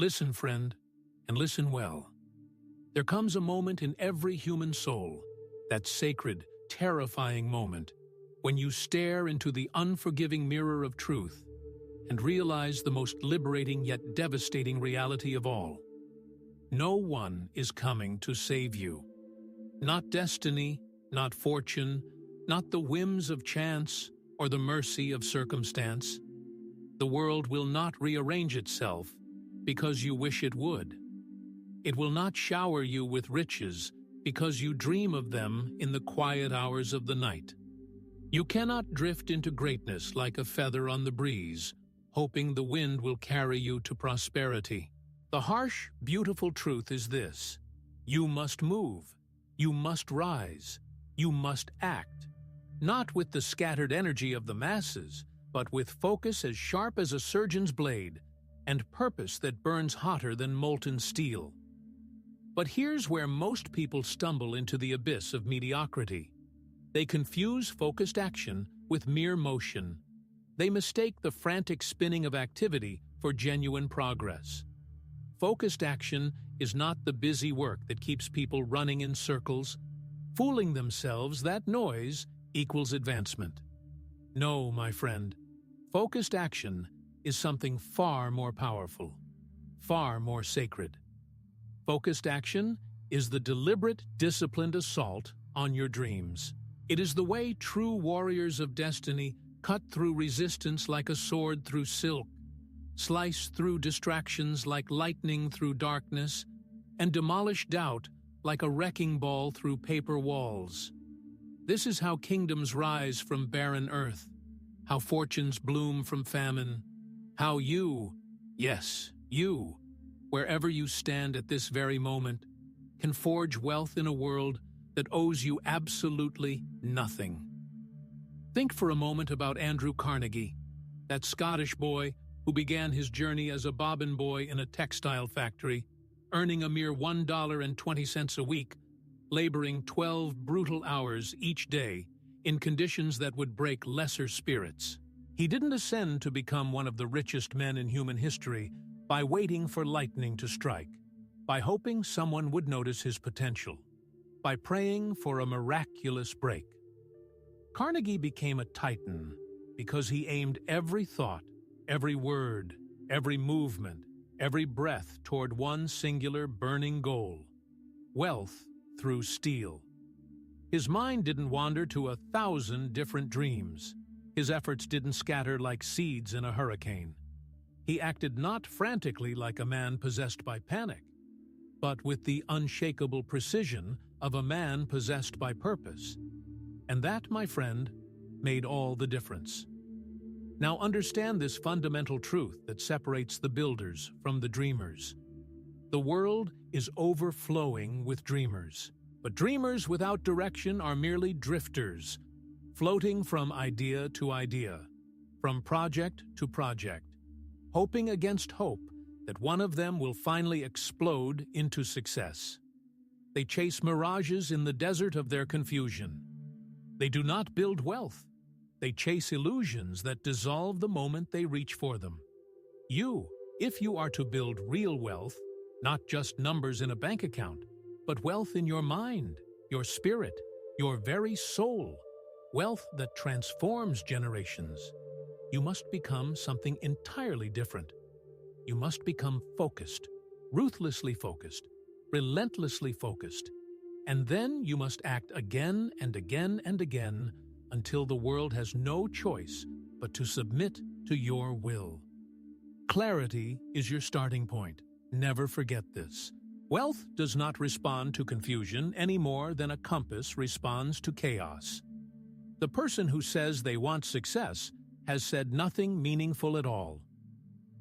Listen, friend, and listen well. There comes a moment in every human soul, that sacred, terrifying moment, when you stare into the unforgiving mirror of truth and realize the most liberating yet devastating reality of all. No one is coming to save you. Not destiny, not fortune, not the whims of chance or the mercy of circumstance. The world will not rearrange itself because you wish it would. It will not shower you with riches because you dream of them in the quiet hours of the night. You cannot drift into greatness like a feather on the breeze, hoping the wind will carry you to prosperity. The harsh, beautiful truth is this: you must move, you must rise, you must act, not with the scattered energy of the masses, but with focus as sharp as a surgeon's blade and purpose that burns hotter than molten steel. But here's where most people stumble into the abyss of mediocrity. They confuse focused action with mere motion. They mistake the frantic spinning of activity for genuine progress. Focused action is not the busy work that keeps people running in circles, fooling themselves that noise equals advancement. No, my friend, focused action is something far more powerful, far more sacred. Focused action is the deliberate, disciplined assault on your dreams. It is the way true warriors of destiny cut through resistance like a sword through silk, slice through distractions like lightning through darkness, and demolish doubt like a wrecking ball through paper walls. This is how kingdoms rise from barren earth, how fortunes bloom from famine, how you, yes, you, wherever you stand at this very moment, can forge wealth in a world that owes you absolutely nothing. Think for a moment about Andrew Carnegie, that Scottish boy who began his journey as a bobbin boy in a textile factory, earning a mere $1.20 a week, laboring 12 brutal hours each day in conditions that would break lesser spirits. He didn't ascend to become one of the richest men in human history by waiting for lightning to strike, by hoping someone would notice his potential, by praying for a miraculous break. Carnegie became a titan because he aimed every thought, every word, every movement, every breath toward one singular burning goal: wealth through steel. His mind didn't wander to 1,000 different dreams. His efforts didn't scatter like seeds in a hurricane. He acted not frantically like a man possessed by panic, but with the unshakable precision of a man possessed by purpose. And that, my friend, made all the difference. Now understand this fundamental truth that separates the builders from the dreamers. The world is overflowing with dreamers, but dreamers without direction are merely drifters, floating from idea to idea, from project to project, hoping against hope that one of them will finally explode into success. They chase mirages in the desert of their confusion. They do not build wealth. They chase illusions that dissolve the moment they reach for them. You, if you are to build real wealth, not just numbers in a bank account, but wealth in your mind, your spirit, your very soul, wealth that transforms generations, you must become something entirely different. You must become focused, ruthlessly focused, relentlessly focused, and then you must act again and again and again until the world has no choice but to submit to your will. Clarity is your starting point. Never forget this. Wealth does not respond to confusion any more than a compass responds to chaos. The person who says they want success has said nothing meaningful at all.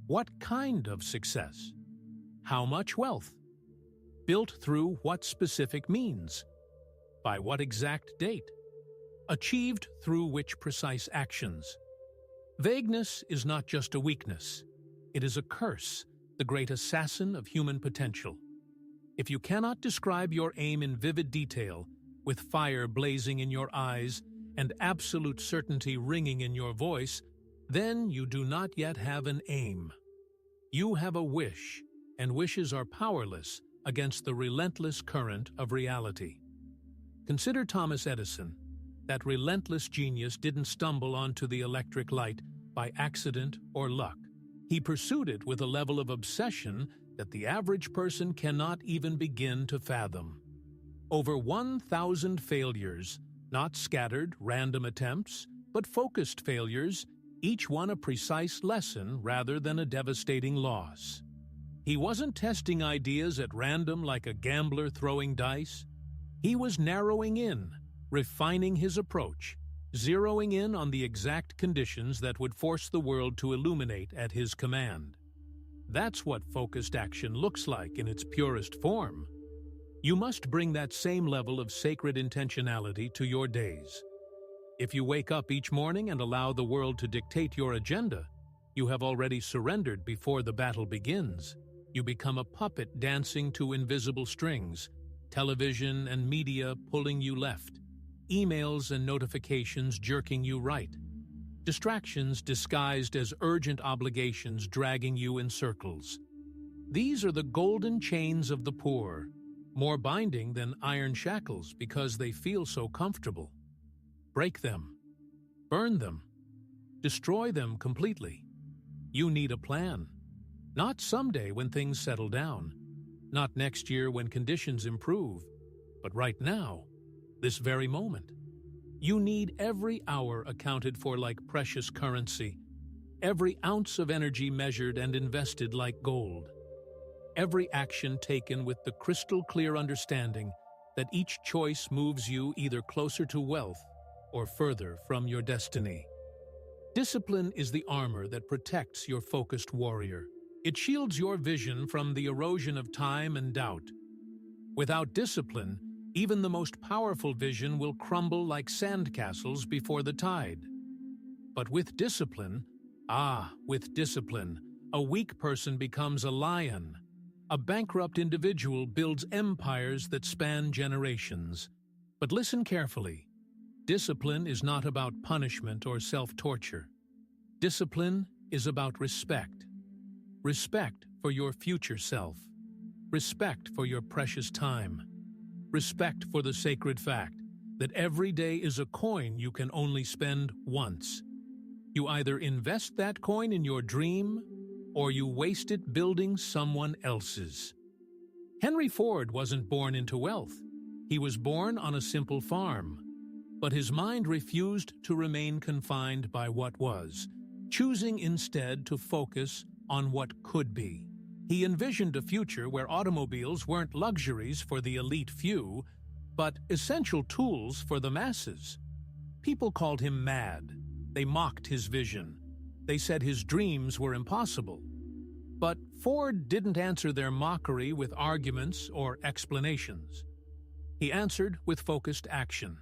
What kind of success? How much wealth? Built through what specific means? By what exact date? Achieved through which precise actions? Vagueness is not just a weakness. It is a curse, the great assassin of human potential. If you cannot describe your aim in vivid detail, with fire blazing in your eyes and absolute certainty ringing in your voice, then you do not yet have an aim. You have a wish, and wishes are powerless against the relentless current of reality. Consider Thomas Edison. That relentless genius didn't stumble onto the electric light by accident or luck. He pursued it with a level of obsession that the average person cannot even begin to fathom. Over 1,000 failures, not scattered, random attempts, but focused failures, each one a precise lesson rather than a devastating loss. He wasn't testing ideas at random like a gambler throwing dice. He was narrowing in, refining his approach, zeroing in on the exact conditions that would force the world to illuminate at his command. That's what focused action looks like in its purest form. You must bring that same level of sacred intentionality to your days. If you wake up each morning and allow the world to dictate your agenda, you have already surrendered before the battle begins. You become a puppet dancing to invisible strings, television and media pulling you left, emails and notifications jerking you right, distractions disguised as urgent obligations dragging you in circles. These are the golden chains of the poor, more binding than iron shackles because they feel so comfortable. Break them. Burn them. Destroy them completely. You need a plan. Not someday when things settle down. Not next year when conditions improve. But right now, this very moment. You need every hour accounted for like precious currency. Every ounce of energy measured and invested like gold. Every action taken with the crystal-clear understanding that each choice moves you either closer to wealth or further from your destiny. Discipline is the armor that protects your focused warrior. It shields your vision from the erosion of time and doubt. Without discipline, even the most powerful vision will crumble like sandcastles before the tide. But with discipline, a weak person becomes a lion. A bankrupt individual builds empires that span generations. But listen carefully. Discipline is not about punishment or self-torture. Discipline is about respect. Respect for your future self. Respect for your precious time. Respect for the sacred fact that every day is a coin you can only spend once. You either invest that coin in your dream or you waste it building someone else's. Henry Ford wasn't born into wealth. He was born on a simple farm. But his mind refused to remain confined by what was, choosing instead to focus on what could be. He envisioned a future where automobiles weren't luxuries for the elite few, but essential tools for the masses. People called him mad. They mocked his vision. They said his dreams were impossible. But Ford didn't answer their mockery with arguments or explanations. He answered with focused action.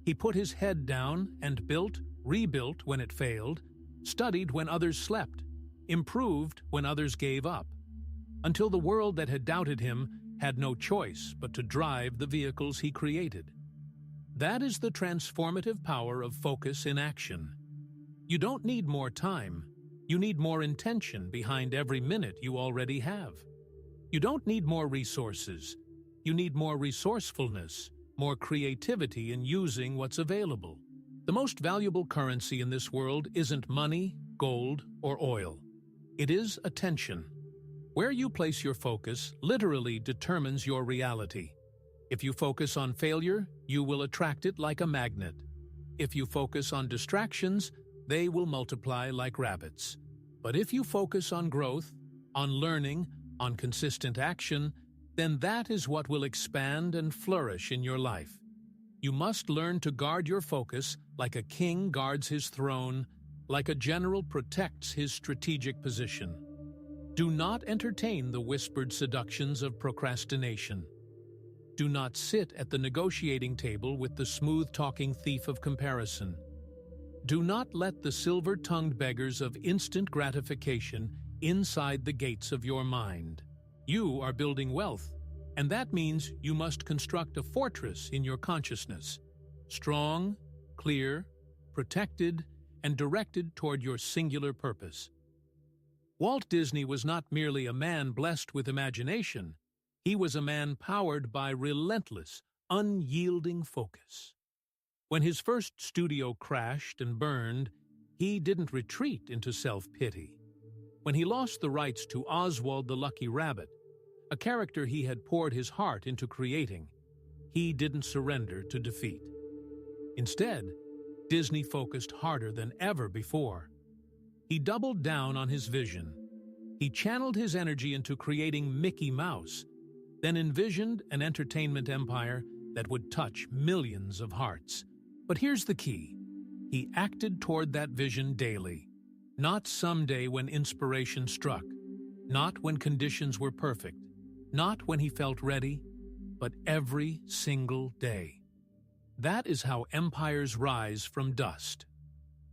He put his head down and built, rebuilt when it failed, studied when others slept, improved when others gave up, until the world that had doubted him had no choice but to drive the vehicles he created. That is the transformative power of focus in action. You don't need more time. You need more intention behind every minute you already have. You don't need more resources. You need more resourcefulness, more creativity in using what's available. The most valuable currency in this world isn't money, gold, or oil. It is attention. Where you place your focus literally determines your reality. If you focus on failure, you will attract it like a magnet. If you focus on distractions, they will multiply like rabbits. But if you focus on growth, on learning, on consistent action, then that is what will expand and flourish in your life. You must learn to guard your focus like a king guards his throne, like a general protects his strategic position. Do not entertain the whispered seductions of procrastination. Do not sit at the negotiating table with the smooth-talking thief of comparison. Do not let the silver-tongued beggars of instant gratification inside the gates of your mind. You are building wealth, and that means you must construct a fortress in your consciousness, strong, clear, protected, and directed toward your singular purpose. Walt Disney was not merely a man blessed with imagination, he was a man powered by relentless, unyielding focus. When his first studio crashed and burned, he didn't retreat into self-pity. When he lost the rights to Oswald the Lucky Rabbit, a character he had poured his heart into creating, he didn't surrender to defeat. Instead, Disney focused harder than ever before. He doubled down on his vision. He channeled his energy into creating Mickey Mouse, then envisioned an entertainment empire that would touch millions of hearts. But here's the key. He acted toward that vision daily, not someday when inspiration struck, not when conditions were perfect, not when he felt ready, but every single day. That is how empires rise from dust.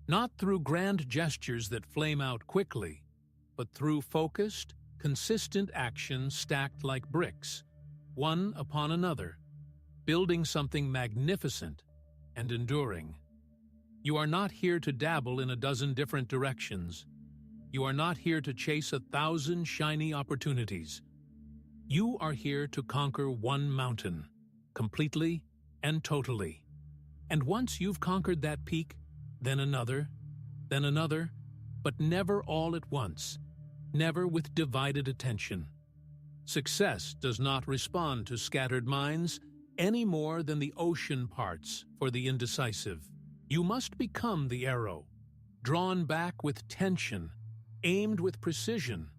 Not through grand gestures that flame out quickly, but through focused, consistent action stacked like bricks, one upon another, building something magnificent and enduring. You are not here to dabble in a dozen different directions. You are not here to chase 1,000 shiny opportunities. You are here to conquer one mountain, completely and totally. And once you've conquered that peak, then another, but never all at once, never with divided attention. Success does not respond to scattered minds any more than the ocean parts for the indecisive. You must become the arrow, drawn back with tension, aimed with precision,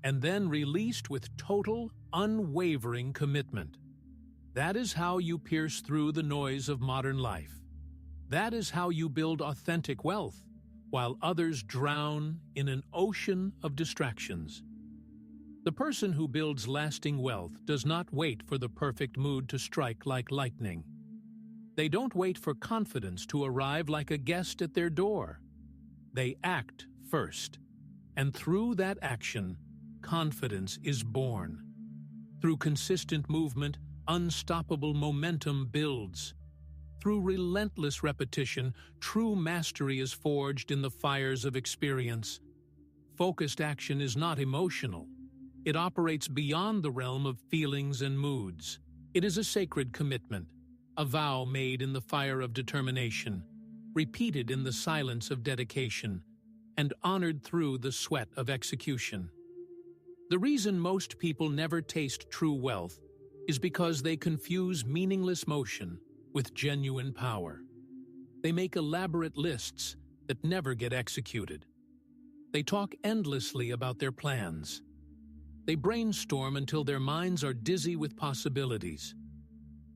and then released with total, unwavering commitment. That is how you pierce through the noise of modern life. That is how you build authentic wealth, while others drown in an ocean of distractions. The person who builds lasting wealth does not wait for the perfect mood to strike like lightning. They don't wait for confidence to arrive like a guest at their door. They act first, and through that action, confidence is born. Through consistent movement, unstoppable momentum builds. Through relentless repetition, true mastery is forged in the fires of experience. Focused action is not emotional. It operates beyond the realm of feelings and moods. It is a sacred commitment, a vow made in the fire of determination, repeated in the silence of dedication, and honored through the sweat of execution. The reason most people never taste true wealth is because they confuse meaningless motion with genuine power. They make elaborate lists that never get executed. They talk endlessly about their plans. They brainstorm until their minds are dizzy with possibilities.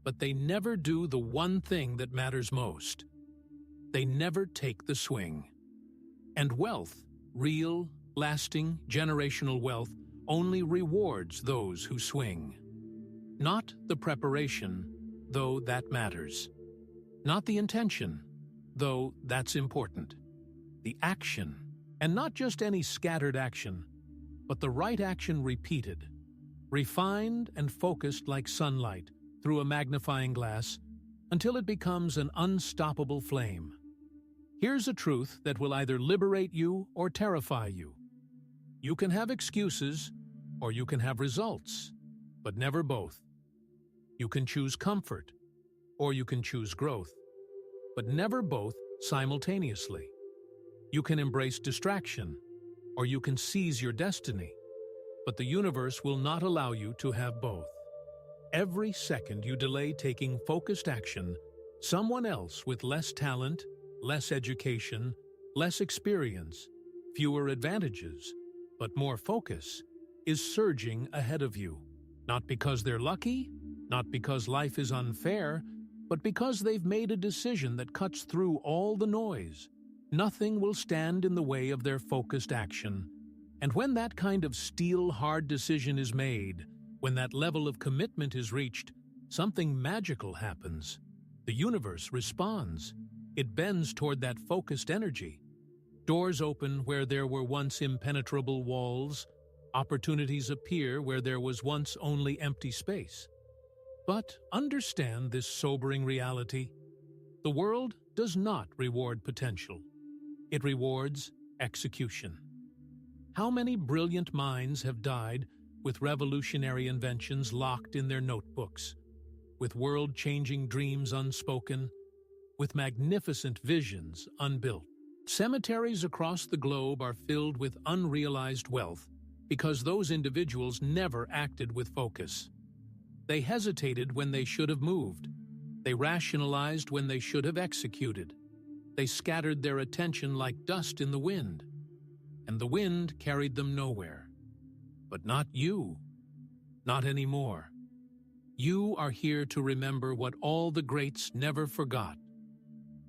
But they never do the one thing that matters most. They never take the swing. And wealth, real, lasting, generational wealth, only rewards those who swing. Not the preparation, though that matters. Not the intention, though that's important. The action, and not just any scattered action, but the right action repeated, refined and focused like sunlight through a magnifying glass until it becomes an unstoppable flame. Here's a truth that will either liberate you or terrify you. You can have excuses, or you can have results, but never both. You can choose comfort, or you can choose growth, but never both simultaneously. You can embrace distraction, or you can seize your destiny, but the universe will not allow you to have both. Every second you delay taking focused action, someone else with less talent, less education, less experience, fewer advantages, but more focus, is surging ahead of you. Not because they're lucky, not because life is unfair, but because they've made a decision that cuts through all the noise. Nothing will stand in the way of their focused action. And when that kind of steel-hard decision is made, when that level of commitment is reached, something magical happens. The universe responds. It bends toward that focused energy. Doors open where there were once impenetrable walls. Opportunities appear where there was once only empty space. But understand this sobering reality. The world does not reward potential. It rewards execution. How many brilliant minds have died with revolutionary inventions locked in their notebooks, with world-changing dreams unspoken, with magnificent visions unbuilt? Cemeteries across the globe are filled with unrealized wealth because those individuals never acted with focus. They hesitated when they should have moved. They rationalized when they should have executed. They scattered their attention like dust in the wind, and the wind carried them nowhere. But not you. Not anymore. You are here to remember what all the greats never forgot: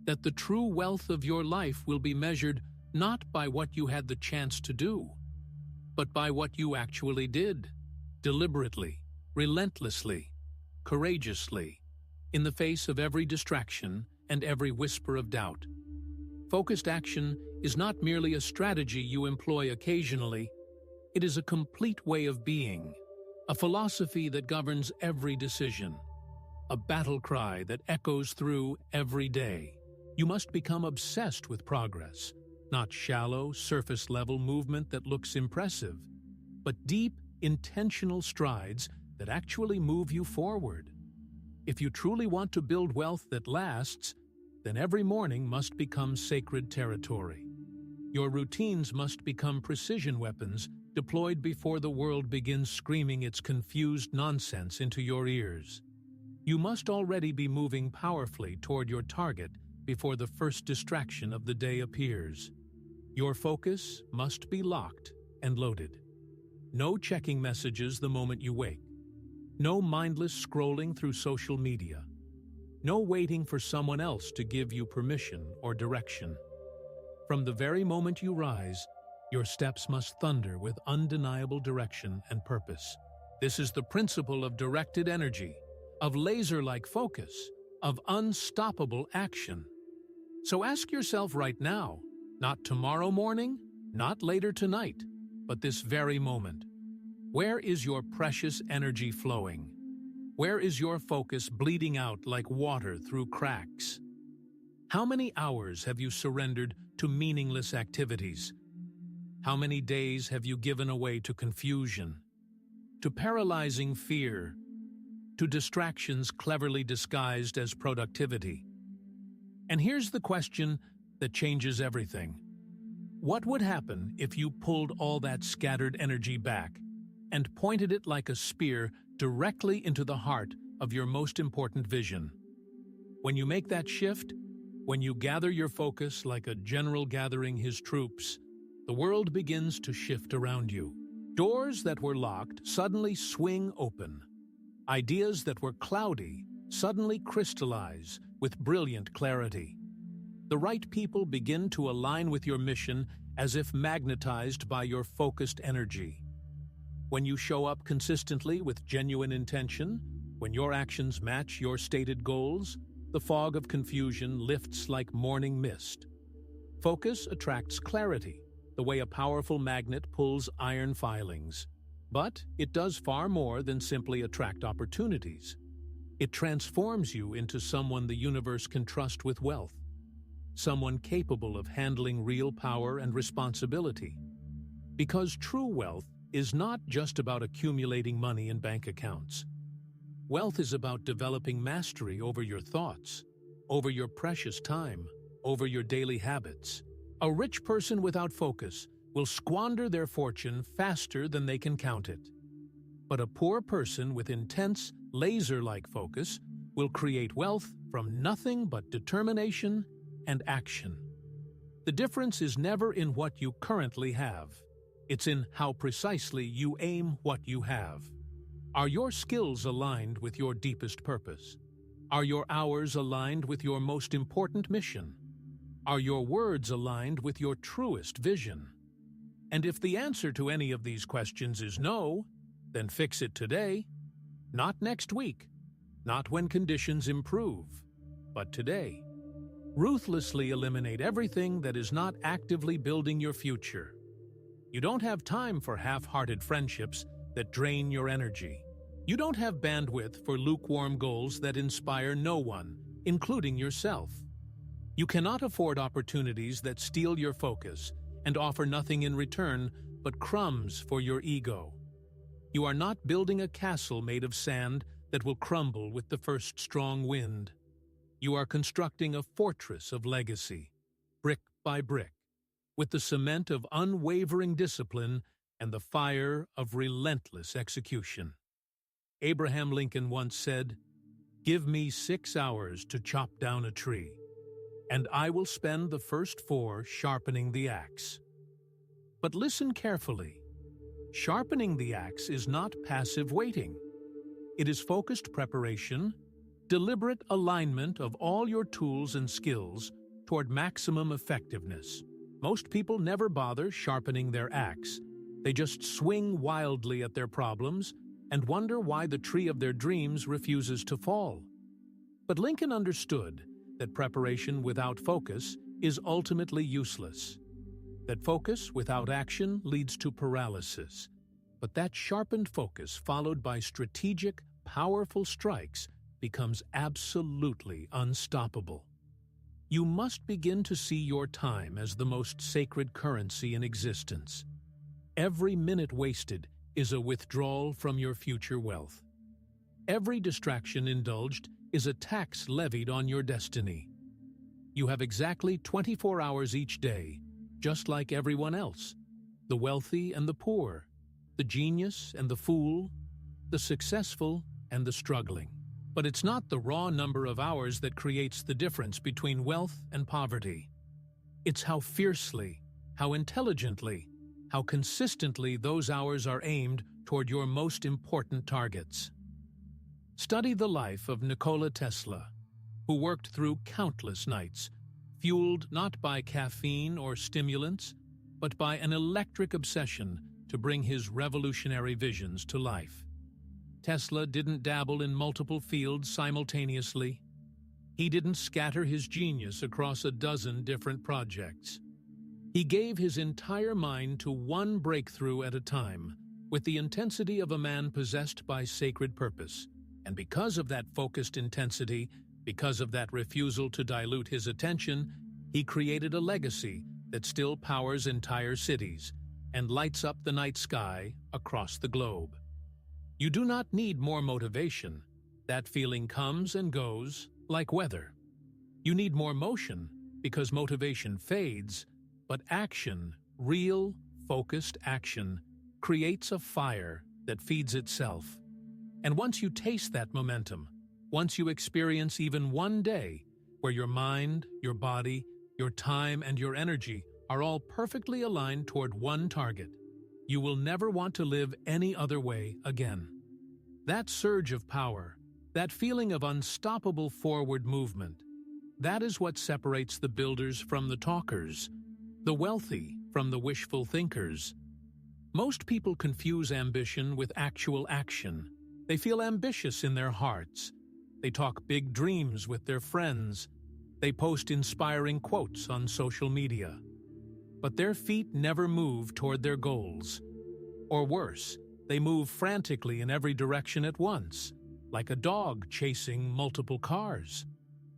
that the true wealth of your life will be measured not by what you had the chance to do, but by what you actually did, deliberately, relentlessly, courageously, in the face of every distraction and every whisper of doubt. Focused action is not merely a strategy you employ occasionally, it is a complete way of being, a philosophy that governs every decision, a battle cry that echoes through every day. You must become obsessed with progress, not shallow, surface-level movement that looks impressive, but deep, intentional strides that actually move you forward. If you truly want to build wealth that lasts, then every morning must become sacred territory. Your routines must become precision weapons deployed before the world begins screaming its confused nonsense into your ears. You must already be moving powerfully toward your target before the first distraction of the day appears. Your focus must be locked and loaded. No checking messages the moment you wake. No mindless scrolling through social media. No waiting for someone else to give you permission or direction. From the very moment you rise, your steps must thunder with undeniable direction and purpose. This is the principle of directed energy, of laser-like focus, of unstoppable action. So ask yourself right now, not tomorrow morning, not later tonight, but this very moment. Where is your precious energy flowing? Where is your focus bleeding out like water through cracks? How many hours have you surrendered to meaningless activities? How many days have you given away to confusion, to paralyzing fear, to distractions cleverly disguised as productivity? And here's the question that changes everything. What would happen if you pulled all that scattered energy back and pointed it like a spear directly into the heart of your most important vision? When you make that shift, when you gather your focus like a general gathering his troops, the world begins to shift around you. Doors that were locked suddenly swing open. Ideas that were cloudy suddenly crystallize with brilliant clarity. The right people begin to align with your mission as if magnetized by your focused energy. When you show up consistently with genuine intention, when your actions match your stated goals, the fog of confusion lifts like morning mist. Focus attracts clarity, the way a powerful magnet pulls iron filings. But it does far more than simply attract opportunities. It transforms you into someone the universe can trust with wealth, someone capable of handling real power and responsibility. Because true wealth is not just about accumulating money in bank accounts. Wealth is about developing mastery over your thoughts, over your precious time, over your daily habits. A rich person without focus will squander their fortune faster than they can count it. But a poor person with intense, laser-like focus will create wealth from nothing but determination and action. The difference is never in what you currently have. It's in how precisely you aim what you have. Are your skills aligned with your deepest purpose? Are your hours aligned with your most important mission? Are your words aligned with your truest vision? And if the answer to any of these questions is no, then fix it today, not next week, not when conditions improve, but today. Ruthlessly eliminate everything that is not actively building your future. You don't have time for half-hearted friendships that drain your energy. You don't have bandwidth for lukewarm goals that inspire no one, including yourself. You cannot afford opportunities that steal your focus and offer nothing in return but crumbs for your ego. You are not building a castle made of sand that will crumble with the first strong wind. You are constructing a fortress of legacy, brick by brick, with the cement of unwavering discipline and the fire of relentless execution. Abraham Lincoln once said, "Give me 6 hours to chop down a tree, and I will spend the first 4 sharpening the axe." But listen carefully. Sharpening the axe is not passive waiting. It is focused preparation, deliberate alignment of all your tools and skills toward maximum effectiveness. Most people never bother sharpening their axe. They just swing wildly at their problems and wonder why the tree of their dreams refuses to fall. But Lincoln understood that preparation without focus is ultimately useless, that focus without action leads to paralysis, but that sharpened focus followed by strategic, powerful strikes becomes absolutely unstoppable. You must begin to see your time as the most sacred currency in existence. Every minute wasted is a withdrawal from your future wealth. Every distraction indulged is a tax levied on your destiny. You have exactly 24 hours each day, just like everyone else, the wealthy and the poor, the genius and the fool, the successful and the struggling. But it's not the raw number of hours that creates the difference between wealth and poverty. It's how fiercely, how intelligently, how consistently those hours are aimed toward your most important targets. Study the life of Nikola Tesla, who worked through countless nights, fueled not by caffeine or stimulants, but by an electric obsession to bring his revolutionary visions to life. Tesla didn't dabble in multiple fields simultaneously. He didn't scatter his genius across a dozen different projects. He gave his entire mind to one breakthrough at a time, with the intensity of a man possessed by sacred purpose. And because of that focused intensity, because of that refusal to dilute his attention, he created a legacy that still powers entire cities and lights up the night sky across the globe. You do not need more motivation. That feeling comes and goes like weather. You need more motion because motivation fades, but action, real, focused action, creates a fire that feeds itself. And once you taste that momentum, once you experience even one day where your mind, your body, your time, and your energy are all perfectly aligned toward one target, you will never want to live any other way again. That surge of power, that feeling of unstoppable forward movement, that is what separates the builders from the talkers, the wealthy from the wishful thinkers. Most people confuse ambition with actual action. They feel ambitious in their hearts. They talk big dreams with their friends. They post inspiring quotes on social media. But their feet never move toward their goals. Or worse, they move frantically in every direction at once, like a dog chasing multiple cars.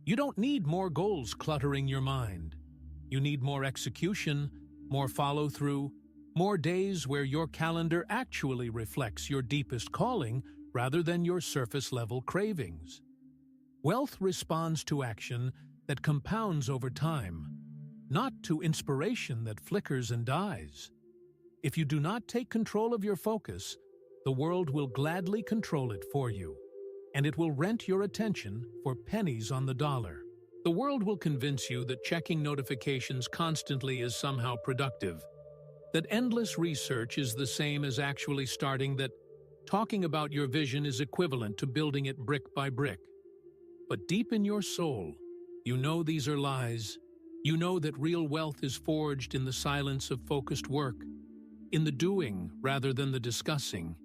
You don't need more goals cluttering your mind. You need more execution, more follow-through, more days where your calendar actually reflects your deepest calling rather than your surface-level cravings. Wealth responds to action that compounds over time, not to inspiration that flickers and dies. If you do not take control of your focus, the world will gladly control it for you, and it will rent your attention for pennies on the dollar. The world will convince you that checking notifications constantly is somehow productive, that endless research is the same as actually starting, that talking about your vision is equivalent to building it brick by brick. But deep in your soul, you know these are lies. You know that real wealth is forged in the silence of focused work, in the doing rather than the discussing,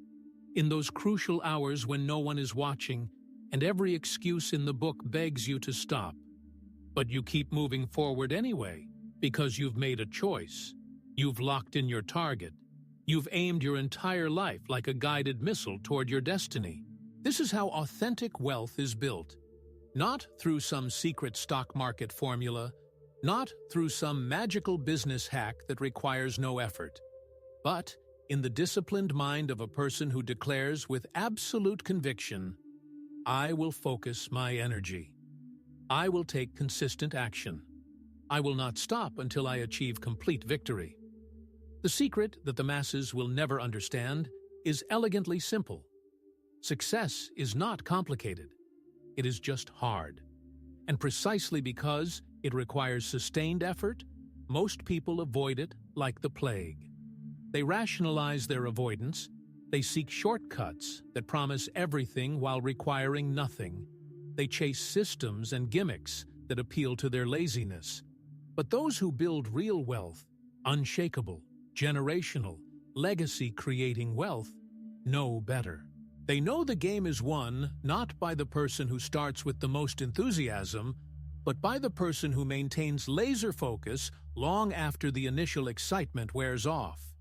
in those crucial hours when no one is watching and every excuse in the book begs you to stop. But you keep moving forward anyway, because you've made a choice. You've locked in your target. You've aimed your entire life like a guided missile toward your destiny. This is how authentic wealth is built. Not through some secret stock market formula, not through some magical business hack that requires no effort, But in the disciplined mind of a person who declares with absolute conviction, "I will focus my energy. I will take consistent action. I will not stop until I achieve complete victory." The secret that the masses will never understand is elegantly simple. Success is not complicated. It is just hard. And precisely because it requires sustained effort, most people avoid it like the plague. They rationalize their avoidance. They seek shortcuts that promise everything while requiring nothing. They chase systems and gimmicks that appeal to their laziness. But those who build real wealth, unshakable, generational, legacy-creating wealth, know better. They know the game is won not by the person who starts with the most enthusiasm, but by the person who maintains laser focus long after the initial excitement wears off.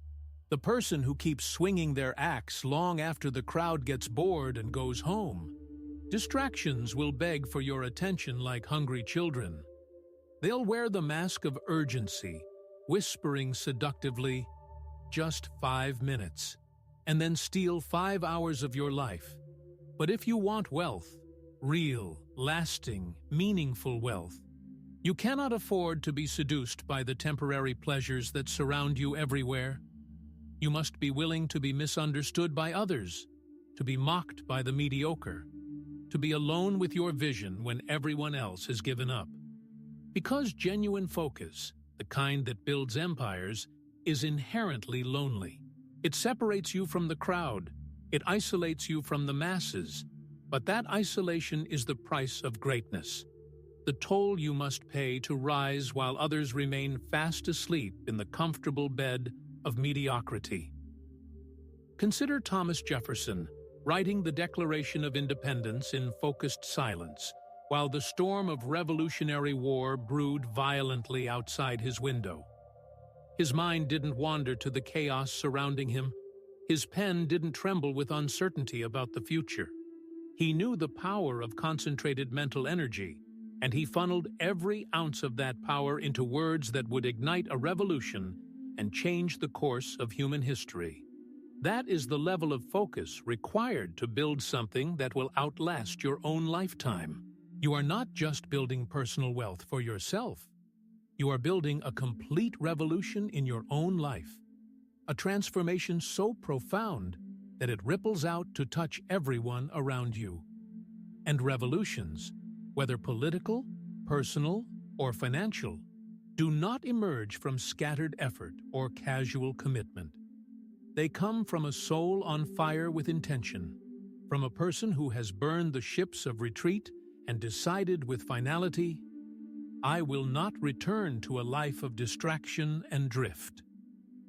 The person who keeps swinging their axe long after the crowd gets bored and goes home. Distractions will beg for your attention like hungry children. They'll wear the mask of urgency, whispering seductively, "Just 5 minutes," and then steal 5 hours of your life. But if you want wealth, real, lasting, meaningful wealth, you cannot afford to be seduced by the temporary pleasures that surround you everywhere. You must be willing to be misunderstood by others, to be mocked by the mediocre, to be alone with your vision when everyone else has given up. Because genuine focus, the kind that builds empires, is inherently lonely. It separates you from the crowd. It isolates you from the masses. But that isolation is the price of greatness, the toll you must pay to rise while others remain fast asleep in the comfortable bed of mediocrity. Consider Thomas Jefferson writing the Declaration of Independence in focused silence, while the storm of Revolutionary War brewed violently outside his window. His mind didn't wander to the chaos surrounding him. His pen didn't tremble with uncertainty about the future. He knew the power of concentrated mental energy, and he funneled every ounce of that power into words that would ignite a revolution and change the course of human history. That is the level of focus required to build something that will outlast your own lifetime. You are not just building personal wealth for yourself. You are building a complete revolution in your own life, a transformation so profound that it ripples out to touch everyone around you. And revolutions, whether political, personal, or financial, do not emerge from scattered effort or casual commitment. They come from a soul on fire with intention, from a person who has burned the ships of retreat and decided with finality, "I will not return to a life of distraction and drift.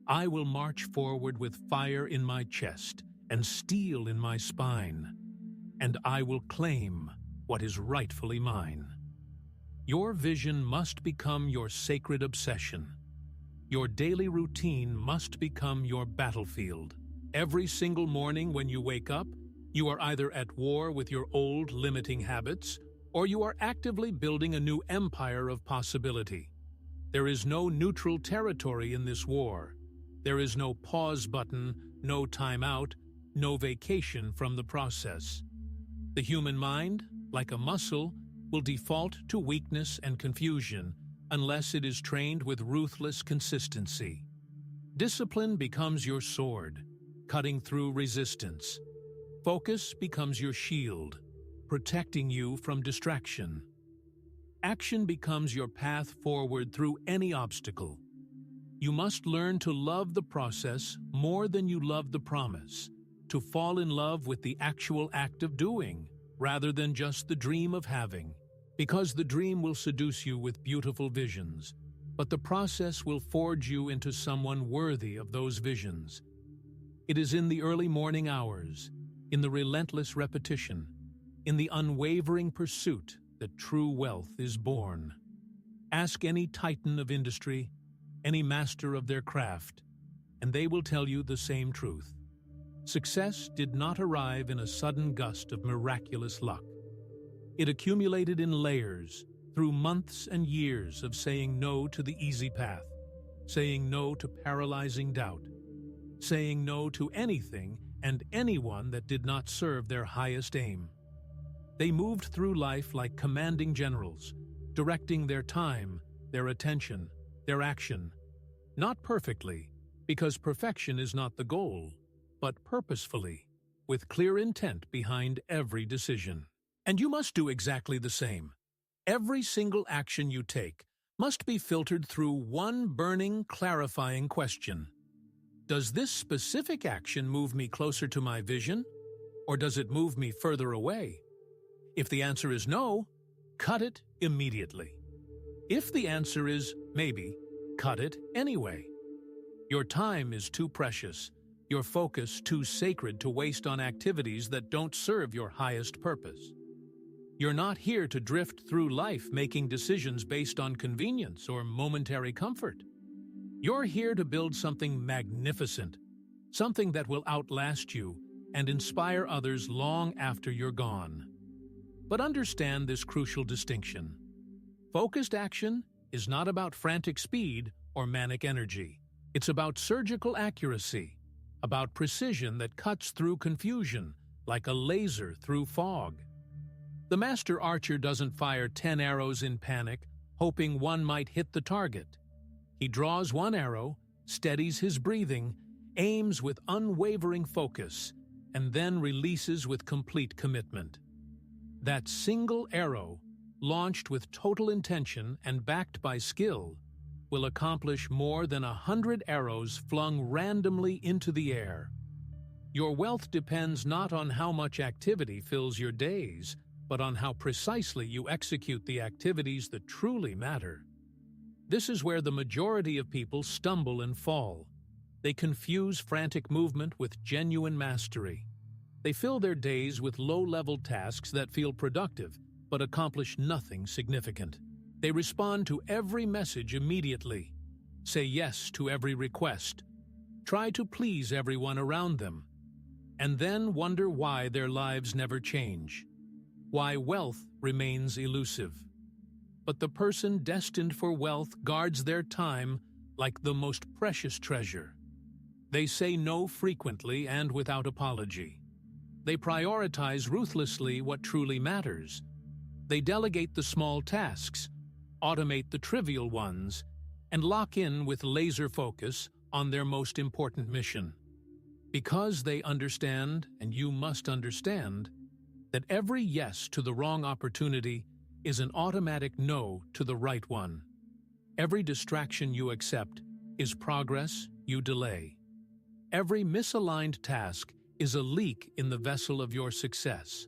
I will march forward with fire in my chest and steel in my spine, and I will claim what is rightfully mine." Your vision must become your sacred obsession. Your daily routine must become your battlefield. Every single morning when you wake up, you are either at war with your old limiting habits, or you are actively building a new empire of possibility. There is no neutral territory in this war. There is no pause button, no time out, no vacation from the process. The human mind, like a muscle, will default to weakness and confusion unless it is trained with ruthless consistency. Discipline becomes your sword, cutting through resistance. Focus becomes your shield, protecting you from distraction. Action becomes your path forward through any obstacle. You must learn to love the process more than you love the promise, to fall in love with the actual act of doing, rather than just the dream of having. Because the dream will seduce you with beautiful visions, but the process will forge you into someone worthy of those visions. It is in the early morning hours, in the relentless repetition, in the unwavering pursuit that true wealth is born. Ask any titan of industry, any master of their craft, and they will tell you the same truth. Success did not arrive in a sudden gust of miraculous luck. It accumulated in layers, through months and years of saying no to the easy path, saying no to paralyzing doubt, saying no to anything and anyone that did not serve their highest aim. They moved through life like commanding generals, directing their time, their attention, their action. Not perfectly, because perfection is not the goal, but purposefully, with clear intent behind every decision. And you must do exactly the same. Every single action you take must be filtered through one burning, clarifying question. Does this specific action move me closer to my vision, or does it move me further away? If the answer is no, cut it immediately. If the answer is maybe, cut it anyway. Your time is too precious, your focus too sacred to waste on activities that don't serve your highest purpose. You're not here to drift through life making decisions based on convenience or momentary comfort. You're here to build something magnificent, something that will outlast you and inspire others long after you're gone. But understand this crucial distinction. Focused action is not about frantic speed or manic energy. It's about surgical accuracy, about precision that cuts through confusion like a laser through fog. The master archer doesn't fire 10 arrows in panic, hoping one might hit the target. He draws one arrow, steadies his breathing, aims with unwavering focus, and then releases with complete commitment. That single arrow, launched with total intention and backed by skill, will accomplish more than 100 arrows flung randomly into the air. Your wealth depends not on how much activity fills your days, but on how precisely you execute the activities that truly matter. This is where the majority of people stumble and fall. They confuse frantic movement with genuine mastery. They fill their days with low-level tasks that feel productive, but accomplish nothing significant. They respond to every message immediately, say yes to every request, try to please everyone around them, and then wonder why their lives never change, why wealth remains elusive. But the person destined for wealth guards their time like the most precious treasure. They say no frequently and without apology. They prioritize ruthlessly what truly matters. They delegate the small tasks, automate the trivial ones, and lock in with laser focus on their most important mission. Because they understand, and you must understand, that every yes to the wrong opportunity is an automatic no to the right one. Every distraction you accept is progress you delay. Every misaligned task is a leak in the vessel of your success.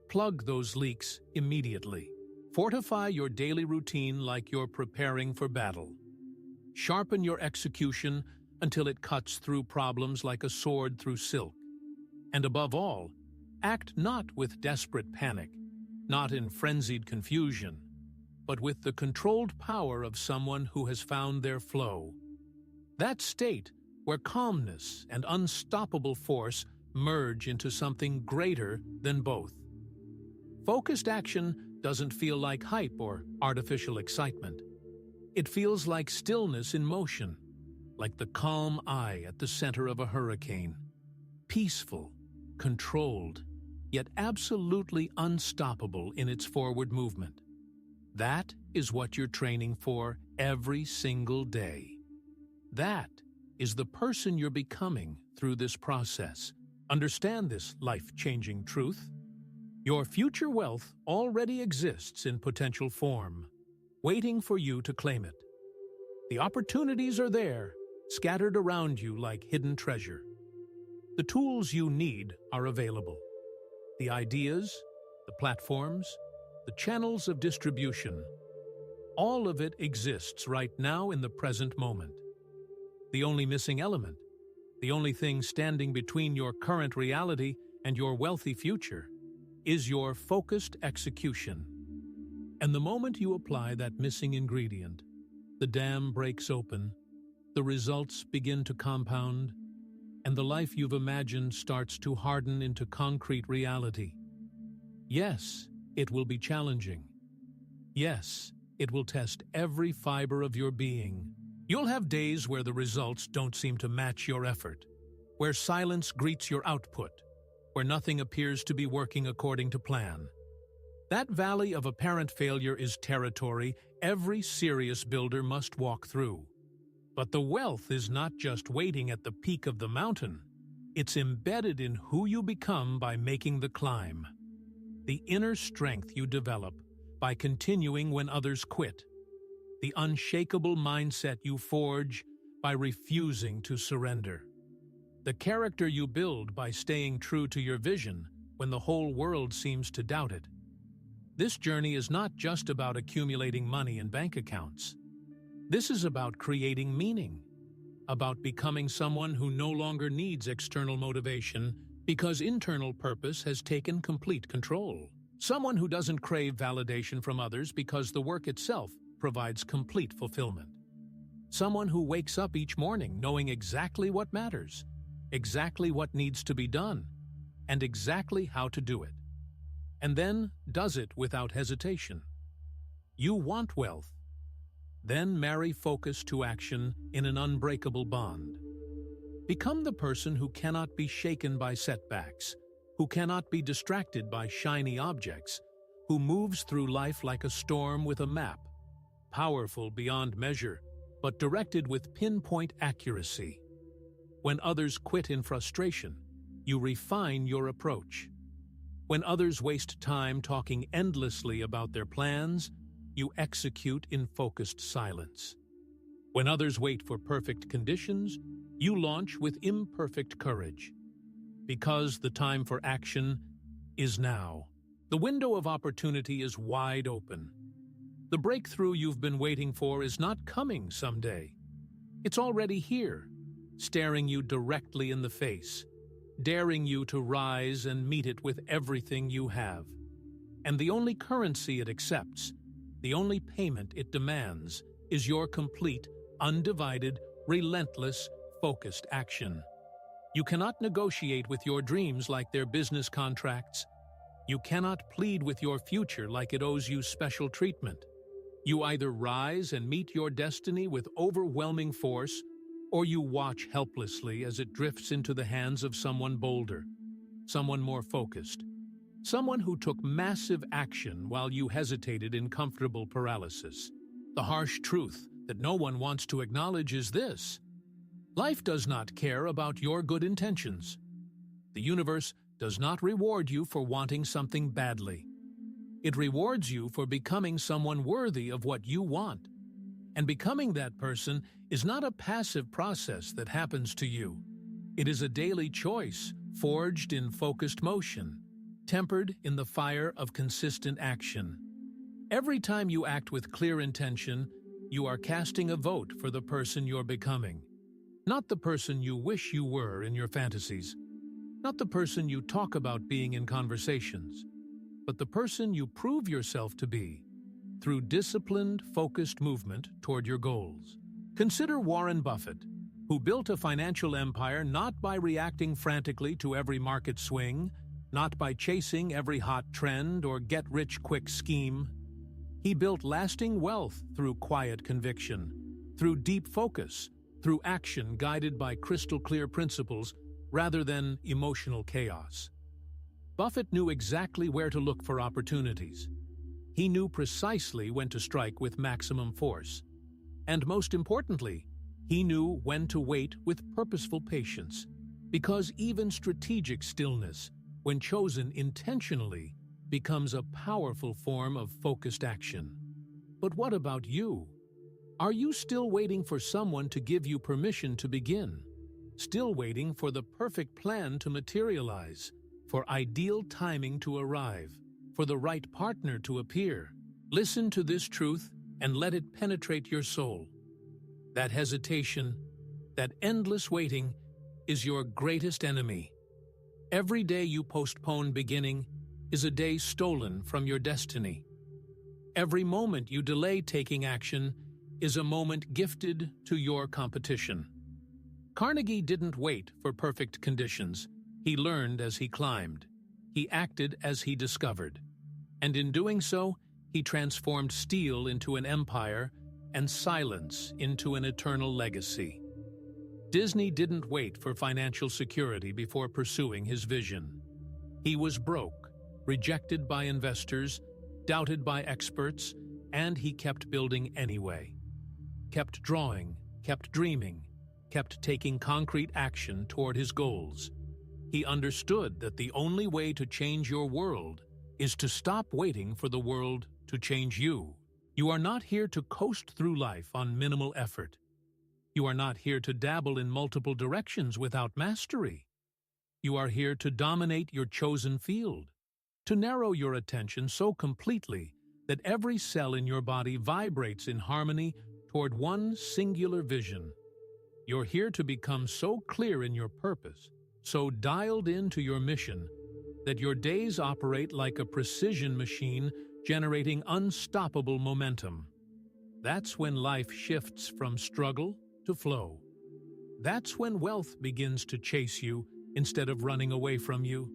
Plug those leaks immediately. Fortify your daily routine like you're preparing for battle. Sharpen your execution until it cuts through problems like a sword through silk. And above all, act not with desperate panic, not in frenzied confusion, but with the controlled power of someone who has found their flow. That state where calmness and unstoppable force merge into something greater than both. Focused action doesn't feel like hype or artificial excitement. It feels like stillness in motion, like the calm eye at the center of a hurricane. Peaceful, controlled, yet absolutely unstoppable in its forward movement. That is what you're training for every single day. That is the person you're becoming through this process. Understand this life-changing truth. Your future wealth already exists in potential form, waiting for you to claim it. The opportunities are there, scattered around you like hidden treasure. The tools you need are available. The ideas, the platforms, the channels of distribution, all of it exists right now in the present moment. The only missing element, the only thing standing between your current reality and your wealthy future, is your focused execution. And the moment you apply that missing ingredient, the dam breaks open, the results begin to compound, and the life you've imagined starts to harden into concrete reality. Yes, it will be challenging. Yes, it will test every fiber of your being. You'll have days where the results don't seem to match your effort. where silence greets your output, where nothing appears to be working according to plan. That valley of apparent failure is territory every serious builder must walk through. But the wealth is not just waiting at the peak of the mountain. It's embedded in who you become by making the climb. The inner strength you develop by continuing when others quit. The unshakable mindset you forge by refusing to surrender. The character you build by staying true to your vision when the whole world seems to doubt it. This journey is not just about accumulating money in bank accounts. This is about creating meaning, about becoming someone who no longer needs external motivation because internal purpose has taken complete control. Someone who doesn't crave validation from others because the work itself provides complete fulfillment. Someone who wakes up each morning knowing exactly what matters, exactly what needs to be done, and exactly how to do it. And then does it without hesitation. You want wealth. Then marry focus to action in an unbreakable bond. Become the person who cannot be shaken by setbacks, who cannot be distracted by shiny objects, who moves through life like a storm with a map, powerful beyond measure, but directed with pinpoint accuracy. When others quit in frustration, you refine your approach. When others waste time talking endlessly about their plans, you execute in focused silence. When others wait for perfect conditions, you launch with imperfect courage. Because the time for action is now. The window of opportunity is wide open. The breakthrough you've been waiting for is not coming someday. It's already here, staring you directly in the face, daring you to rise and meet it with everything you have. And the only currency it accepts, the only payment it demands, is your complete, undivided, relentless, focused action. You cannot negotiate with your dreams like they're business contracts. You cannot plead with your future like it owes you special treatment. You either rise and meet your destiny with overwhelming force, or you watch helplessly as it drifts into the hands of someone bolder, someone more focused, someone who took massive action while you hesitated in comfortable paralysis. The harsh truth that no one wants to acknowledge is this: life does not care about your good intentions. The universe does not reward you for wanting something badly. It rewards you for becoming someone worthy of what you want. And becoming that person is not a passive process that happens to you. It is a daily choice, forged in focused motion, tempered in the fire of consistent action. Every time you act with clear intention, you are casting a vote for the person you're becoming. Not the person you wish you were in your fantasies. Not the person you talk about being in conversations. But the person you prove yourself to be through disciplined, focused movement toward your goals. Consider Warren Buffett, who built a financial empire not by reacting frantically to every market swing, not by chasing every hot trend or get-rich-quick scheme. He built lasting wealth through quiet conviction, through deep focus, through action guided by crystal-clear principles rather than emotional chaos. Buffett knew exactly where to look for opportunities. He knew precisely when to strike with maximum force. And most importantly, he knew when to wait with purposeful patience, because even strategic stillness, when chosen intentionally, becomes a powerful form of focused action. But what about you? Are you still waiting for someone to give you permission to begin? Still waiting for the perfect plan to materialize? For ideal timing to arrive? For the right partner to appear? Listen to this truth and let it penetrate your soul. That hesitation, that endless waiting, is your greatest enemy. Every day you postpone beginning is a day stolen from your destiny. Every moment you delay taking action is a moment gifted to your competition. Carnegie didn't wait for perfect conditions. He learned as he climbed. He acted as he discovered. And in doing so, he transformed steel into an empire and silence into an eternal legacy. Disney didn't wait for financial security before pursuing his vision. He was broke, rejected by investors, doubted by experts, and he kept building anyway. Kept drawing, kept dreaming, kept taking concrete action toward his goals. He understood that the only way to change your world is to stop waiting for the world to change you. You are not here to coast through life on minimal effort. You are not here to dabble in multiple directions without mastery. You are here to dominate your chosen field, to narrow your attention so completely that every cell in your body vibrates in harmony toward one singular vision. You're here to become so clear in your purpose, so dialed into your mission, that your days operate like a precision machine generating unstoppable momentum. That's when life shifts from struggle to flow. That's when wealth begins to chase you instead of running away from you.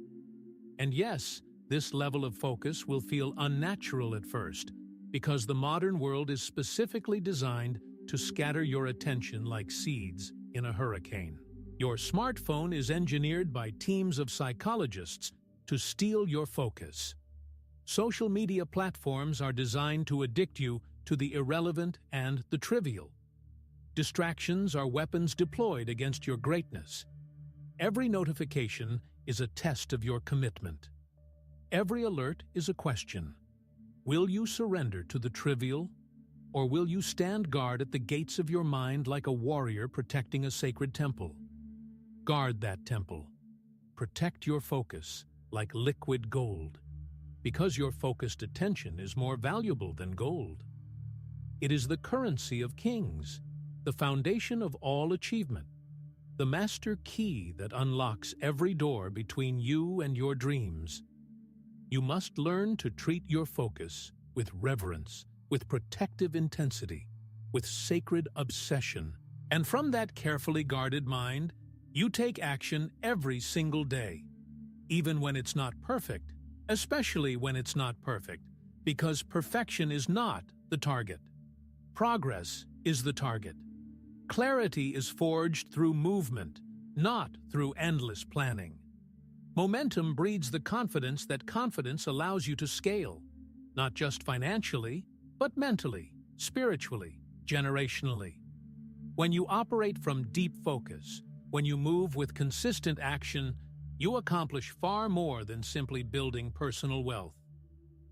And yes, this level of focus will feel unnatural at first, because the modern world is specifically designed to scatter your attention like seeds in a hurricane. Your smartphone is engineered by teams of psychologists to steal your focus. Social media platforms are designed to addict you to the irrelevant and the trivial. Distractions are weapons deployed against your greatness. Every notification is a test of your commitment. Every alert is a question. Will you surrender to the trivial, or will you stand guard at the gates of your mind like a warrior protecting a sacred temple? Guard that temple. Protect your focus like liquid gold, because your focused attention is more valuable than gold. It is the currency of kings, the foundation of all achievement, the master key that unlocks every door between you and your dreams. You must learn to treat your focus with reverence, with protective intensity, with sacred obsession. And from that carefully guarded mind, you take action every single day, even when it's not perfect, especially when it's not perfect, because perfection is not the target. Progress is the target. Clarity is forged through movement, not through endless planning. Momentum breeds the confidence that confidence allows you to scale, not just financially, but mentally, spiritually, generationally. When you operate from deep focus, when you move with consistent action, you accomplish far more than simply building personal wealth.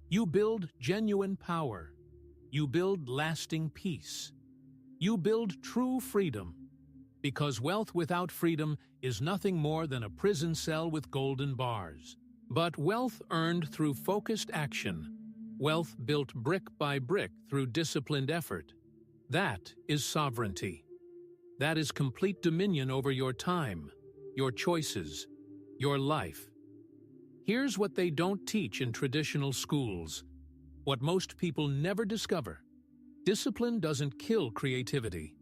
You build genuine power. You build lasting peace. You build true freedom, because wealth without freedom is nothing more than a prison cell with golden bars. But wealth earned through focused action, wealth built brick by brick through disciplined effort, that is sovereignty. That is complete dominion over your time, your choices, your life. Here's what they don't teach in traditional schools, what most people never discover. Discipline doesn't kill creativity.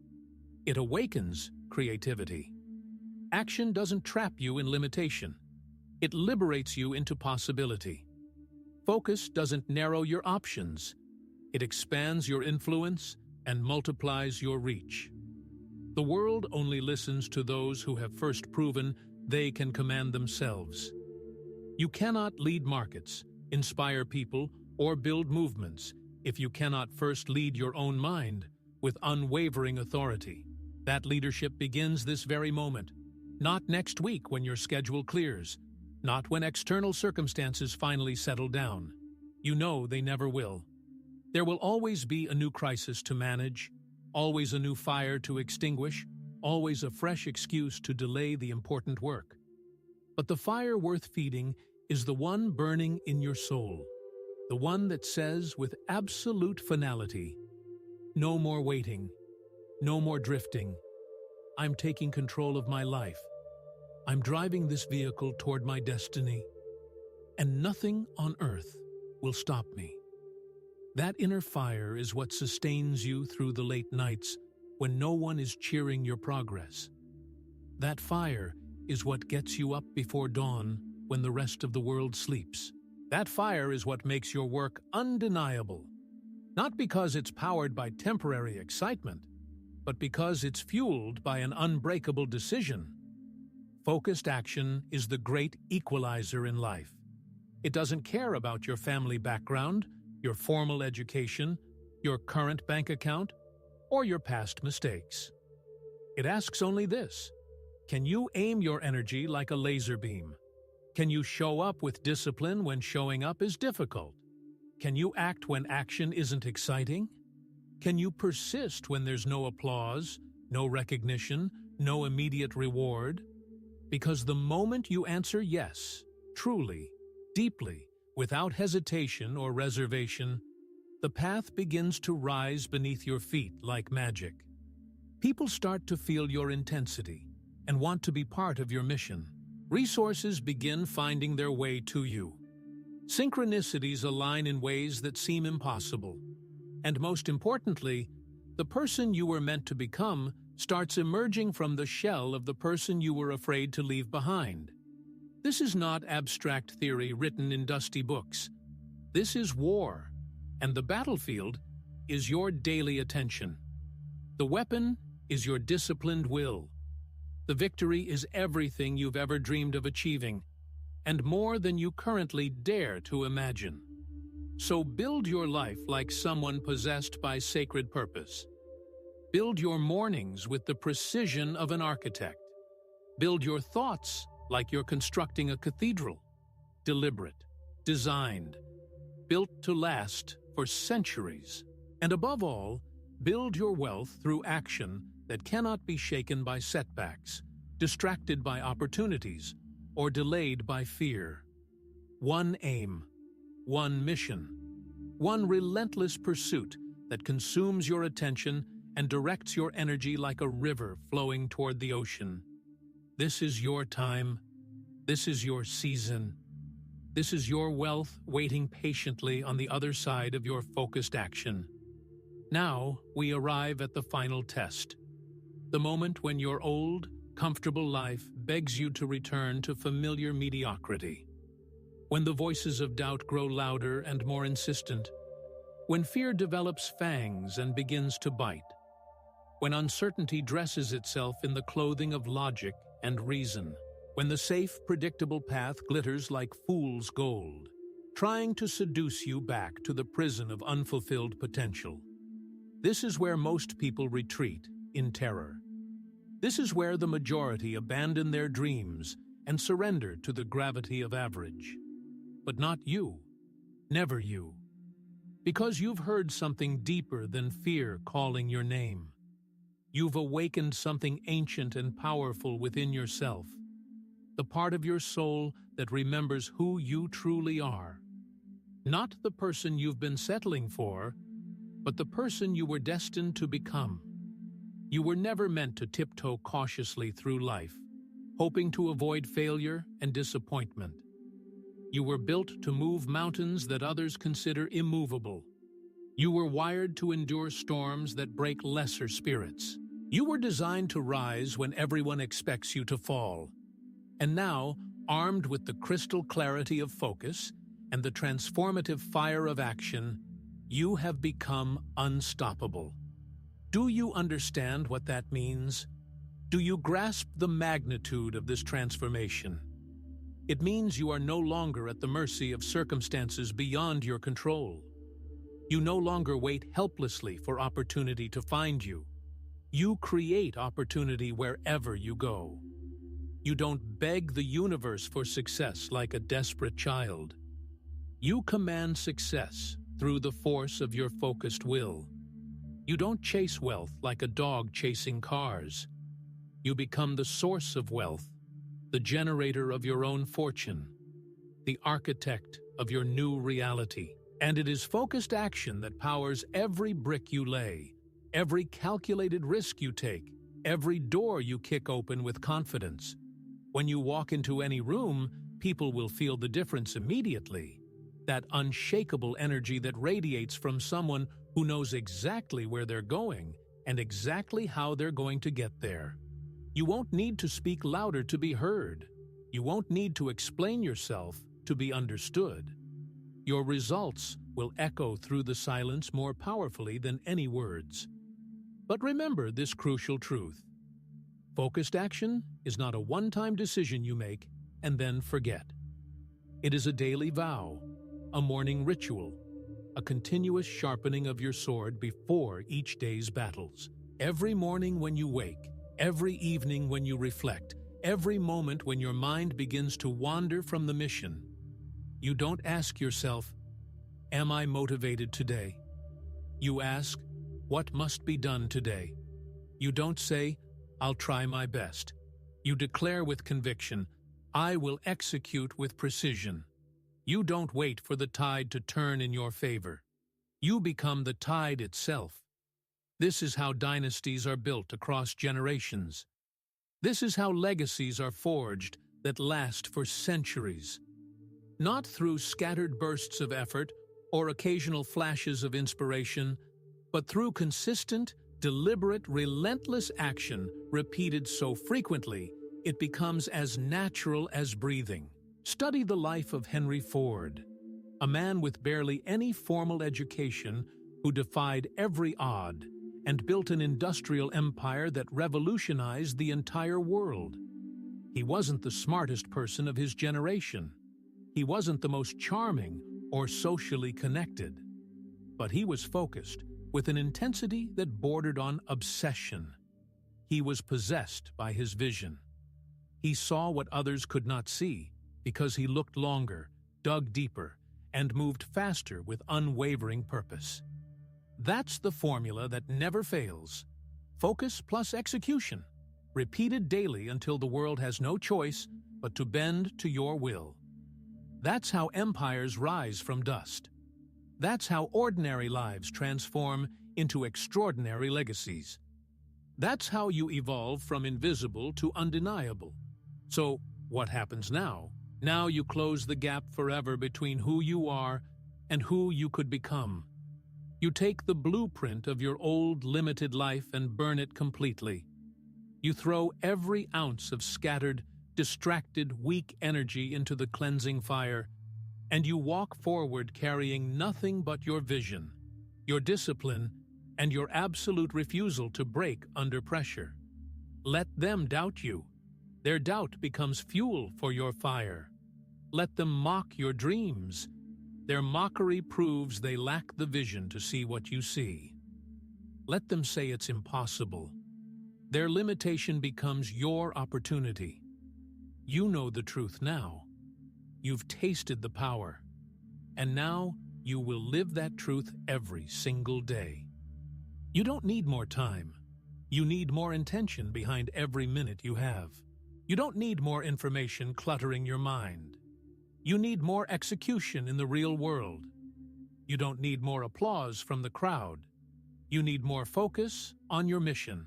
It awakens creativity. Action doesn't trap you in limitation. It liberates you into possibility. Focus doesn't narrow your options. It expands your influence and multiplies your reach. The world only listens to those who have first proven they can command themselves. You cannot lead markets, inspire people, or build movements if you cannot first lead your own mind with unwavering authority. That leadership begins this very moment, not next week when your schedule clears, not when external circumstances finally settle down. You know they never will. There will always be a new crisis to manage, always a new fire to extinguish, always a fresh excuse to delay the important work. But the fire worth feeding is the one burning in your soul, the one that says with absolute finality, no more waiting, no more drifting. I'm taking control of my life. I'm driving this vehicle toward my destiny, and nothing on earth will stop me. That inner fire is what sustains you through the late nights when no one is cheering your progress. That fire is what gets you up before dawn when the rest of the world sleeps. That fire is what makes your work undeniable, not because it's powered by temporary excitement, but because it's fueled by an unbreakable decision. Focused action is the great equalizer in life. It doesn't care about your family background, your formal education, your current bank account, or your past mistakes. It asks only this: can you aim your energy like a laser beam? Can you show up with discipline when showing up is difficult? Can you act when action isn't exciting? Can you persist when there's no applause, no recognition, no immediate reward? Because the moment you answer yes, truly, deeply, without hesitation or reservation, the path begins to rise beneath your feet like magic. People start to feel your intensity and want to be part of your mission. Resources begin finding their way to you. Synchronicities align in ways that seem impossible. And most importantly, the person you were meant to become starts emerging from the shell of the person you were afraid to leave behind. This is not abstract theory written in dusty books. This is war, and the battlefield is your daily attention. The weapon is your disciplined will. The victory is everything you've ever dreamed of achieving, and more than you currently dare to imagine. So build your life like someone possessed by sacred purpose. Build your mornings with the precision of an architect. Build your thoughts like you're constructing a cathedral. Deliberate, designed, built to last for centuries. And above all, build your wealth through action that cannot be shaken by setbacks, distracted by opportunities, or delayed by fear. One aim, one mission, one relentless pursuit that consumes your attention and directs your energy like a river flowing toward the ocean. This is your time. This is your season. This is your wealth waiting patiently on the other side of your focused action. Now we arrive at the final test. The moment when your old, comfortable life begs you to return to familiar mediocrity. When the voices of doubt grow louder and more insistent. When fear develops fangs and begins to bite. When uncertainty dresses itself in the clothing of logic and reason. When the safe, predictable path glitters like fool's gold, trying to seduce you back to the prison of unfulfilled potential. This is where most people retreat, in terror. This is where the majority abandon their dreams and surrender to the gravity of average. But not you. Never you. Because you've heard something deeper than fear calling your name. You've awakened something ancient and powerful within yourself. The part of your soul that remembers who you truly are. Not the person you've been settling for, but the person you were destined to become. You were never meant to tiptoe cautiously through life, hoping to avoid failure and disappointment. You were built to move mountains that others consider immovable. You were wired to endure storms that break lesser spirits. You were designed to rise when everyone expects you to fall. And now, armed with the crystal clarity of focus and the transformative fire of action, you have become unstoppable. Do you understand what that means? Do you grasp the magnitude of this transformation? It means you are no longer at the mercy of circumstances beyond your control. You no longer wait helplessly for opportunity to find you. You create opportunity wherever you go. You don't beg the universe for success like a desperate child. You command success through the force of your focused will. You don't chase wealth like a dog chasing cars. You become the source of wealth, the generator of your own fortune, the architect of your new reality. And it is focused action that powers every brick you lay, every calculated risk you take, every door you kick open with confidence. When you walk into any room, people will feel the difference immediately. That unshakable energy that radiates from someone who knows exactly where they're going and exactly how they're going to get there. You won't need to speak louder to be heard. You won't need to explain yourself to be understood. Your results will echo through the silence more powerfully than any words. But remember this crucial truth. Focused action is not a one-time decision you make and then forget. It is a daily vow, a morning ritual, a continuous sharpening of your sword before each day's battles. Every morning when you wake, every evening when you reflect, every moment when your mind begins to wander from the mission, you don't ask yourself, "Am I motivated today?" You ask, "What must be done today?" You don't say, "I'll try my best." You declare with conviction, "I will execute with precision." You don't wait for the tide to turn in your favor. You become the tide itself. This is how dynasties are built across generations. This is how legacies are forged that last for centuries. Not through scattered bursts of effort or occasional flashes of inspiration, but through consistent, deliberate, relentless action repeated so frequently it becomes as natural as breathing. Study the life of Henry Ford, a man with barely any formal education who defied every odd and built an industrial empire that revolutionized the entire world. He wasn't the smartest person of his generation. He wasn't the most charming or socially connected. But he was focused with an intensity that bordered on obsession. He was possessed by his vision. He saw what others could not see because he looked longer, dug deeper, and moved faster with unwavering purpose. That's the formula that never fails. Focus plus execution, repeated daily until the world has no choice but to bend to your will. That's how empires rise from dust. That's how ordinary lives transform into extraordinary legacies. That's how you evolve from invisible to undeniable. So, what happens now? Now you close the gap forever between who you are and who you could become. You take the blueprint of your old, limited life and burn it completely. You throw every ounce of scattered, distracted, weak energy into the cleansing fire, and you walk forward carrying nothing but your vision, your discipline, and your absolute refusal to break under pressure. Let them doubt you. Their doubt becomes fuel for your fire. Let them mock your dreams. Their mockery proves they lack the vision to see what you see. Let them say it's impossible. Their limitation becomes your opportunity. You know the truth now. You've tasted the power. And now you will live that truth every single day. You don't need more time. You need more intention behind every minute you have. You don't need more information cluttering your mind. You need more execution in the real world. You don't need more applause from the crowd. You need more focus on your mission.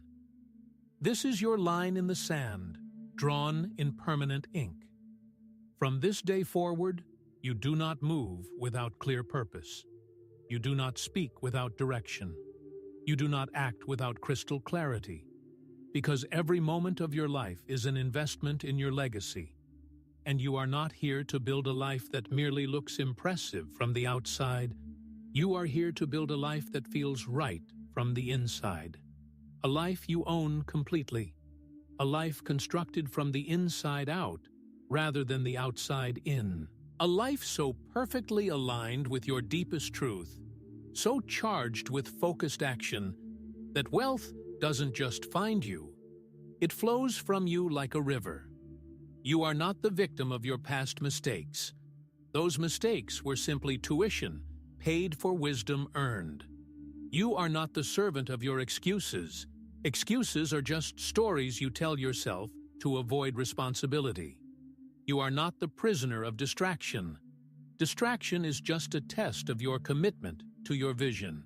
This is your line in the sand, drawn in permanent ink. From this day forward, you do not move without clear purpose. You do not speak without direction. You do not act without crystal clarity. Because every moment of your life is an investment in your legacy. And you are not here to build a life that merely looks impressive from the outside. You are here to build a life that feels right from the inside. A life you own completely. A life constructed from the inside out rather than the outside in. A life so perfectly aligned with your deepest truth, so charged with focused action, that wealth doesn't just find you. It flows from you like a river. You are not the victim of your past mistakes. Those mistakes were simply tuition, paid for wisdom earned. You are not the servant of your excuses. Excuses are just stories you tell yourself to avoid responsibility. You are not the prisoner of distraction. Distraction is just a test of your commitment to your vision.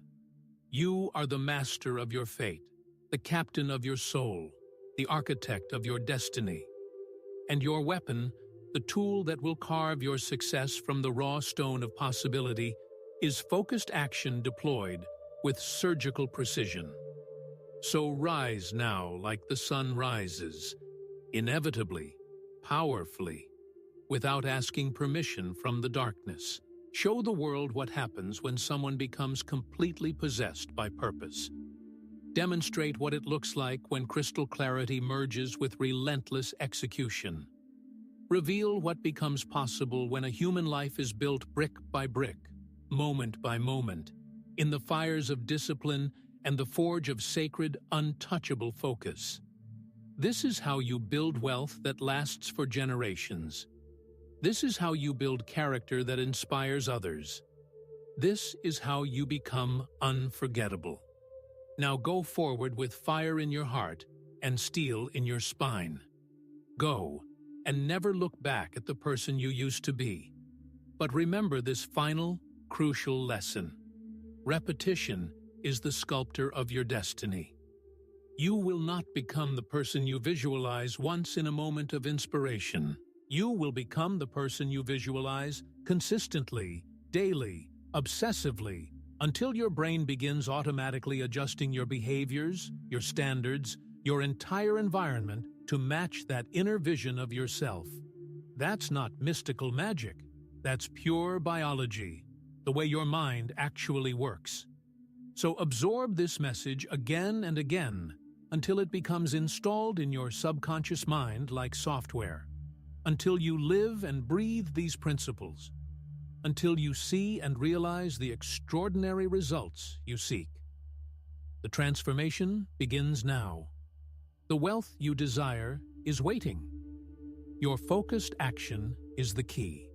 You are the master of your fate, the captain of your soul, the architect of your destiny. And your weapon, the tool that will carve your success from the raw stone of possibility, is focused action deployed with surgical precision. So rise now like the sun rises, inevitably, powerfully, without asking permission from the darkness. Show the world what happens when someone becomes completely possessed by purpose. Demonstrate what it looks like when crystal clarity merges with relentless execution. Reveal what becomes possible when a human life is built brick by brick, moment by moment, in the fires of discipline and the forge of sacred, untouchable focus. This is how you build wealth that lasts for generations. This is how you build character that inspires others. This is how you become unforgettable. Now go forward with fire in your heart and steel in your spine. Go, and never look back at the person you used to be. But remember this final, crucial lesson. Repetition is the sculptor of your destiny. You will not become the person you visualize once in a moment of inspiration. You will become the person you visualize consistently, daily, obsessively, until your brain begins automatically adjusting your behaviors, your standards, your entire environment to match that inner vision of yourself. That's not mystical magic. That's pure biology, the way your mind actually works. So absorb this message again and again until it becomes installed in your subconscious mind like software, until you live and breathe these principles, until you see and realize the extraordinary results you seek. The transformation begins now. The wealth you desire is waiting. Your focused action is the key.